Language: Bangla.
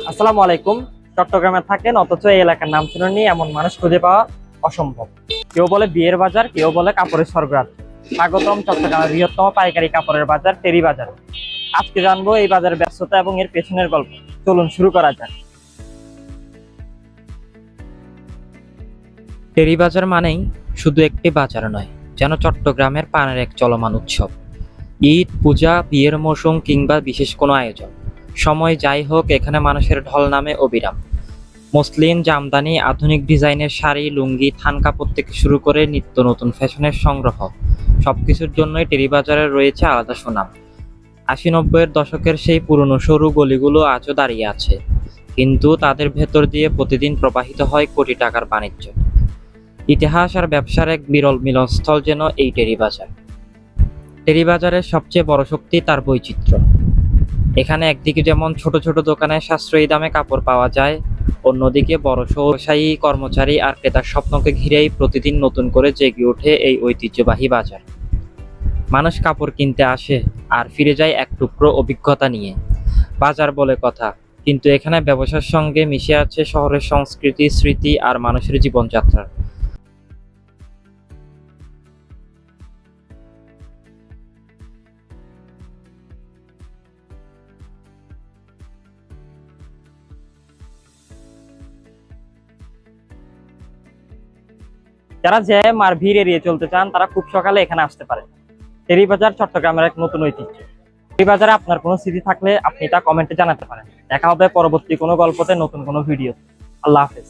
আসসালামু আলাইকুম। চট্টগ্রামে থাকেন অথচ এই এলাকার নাম শুনেননি এমন মানুষ খুঁজে পাওয়া অসম্ভব। কেউ বলে বিয়ের বাজার, কেউ বলে কাপড়ের স্বর্গরাজ্য। স্বাগতম চট্টগ্রামের বৃহত্তম পাইকারি কাপড়ের বাজার টেরি বাজার। আজকে জানবো এই বাজারের ব্যস্ততা এবং এর পেছনের গল্প। চলুন শুরু করা যাক। টেরি বাজার মানেই শুধু একটি বাজার নয়, যেন চট্টগ্রামের পানের এক চলমান উৎসব। ঈদ, পূজা, বিয়ের মৌসুম কিংবা বিশেষ কোনো আয়োজন, সময় যাই হোক, এখানে মানুষের ঢল নামে অবিরাম। মসলিন, জামদানি, আধুনিক ডিজাইনের শাড়ি, লুঙ্গি, থান কাপড় থেকে শুরু করে নিত্য নতুন ফ্যাশনের সংগ্রহ, সবকিছুর জন্যই টেরি বাজারের রয়েছে আলাদা সুনাম। ৮০-৯০-এর দশকের সেই পুরনো সরু গলিগুলো আজও দাঁড়িয়ে আছে, কিন্তু তাদের ভেতর দিয়ে প্রতিদিন প্রবাহিত হয় কোটি টাকার বাণিজ্য। ইতিহাস আর ব্যবসার এক বিরল মিলনস্থল যেন এই টেরি বাজার। টেরি বাজারের সবচেয়ে বড় শক্তি তার বৈচিত্র্য। এখানে একদিকে যেমন ছোট ছোট দোকানে সাশ্রয়ী দামে কাপড় পাওয়া যায়, অন্যদিকে বড় ব্যবসায়ী, কর্মচারী আর ক্রেতার স্বপ্নকে ঘিরেই প্রতিদিন নতুন করে জেগে ওঠে এই ঐতিহ্যবাহী বাজার। মানুষ কাপড় কিনতে আসে আর ফিরে যায় এক টুকরো অভিজ্ঞতা নিয়ে। বাজার বলে কথা, কিন্তু এখানে ব্যবসার সঙ্গে মিশে আছে শহরের সংস্কৃতি, স্মৃতি আর মানুষের জীবনযাত্রা। যারা জ্যাম আর ভিড় এড়িয়ে চলতে চান তারা খুব সকালে এখানে আসতে পারেন। টেরি বাজার চট্টগ্রামের এক নতুন ঐতিহ্য। টেরি বাজারে আপনার কোনো স্মৃতি থাকলে আপনি তা কমেন্টে জানাতে পারেন। দেখা হবে পরবর্তী কোনো গল্পতে, নতুন কোনো ভিডিও। আল্লাহ হাফেজ।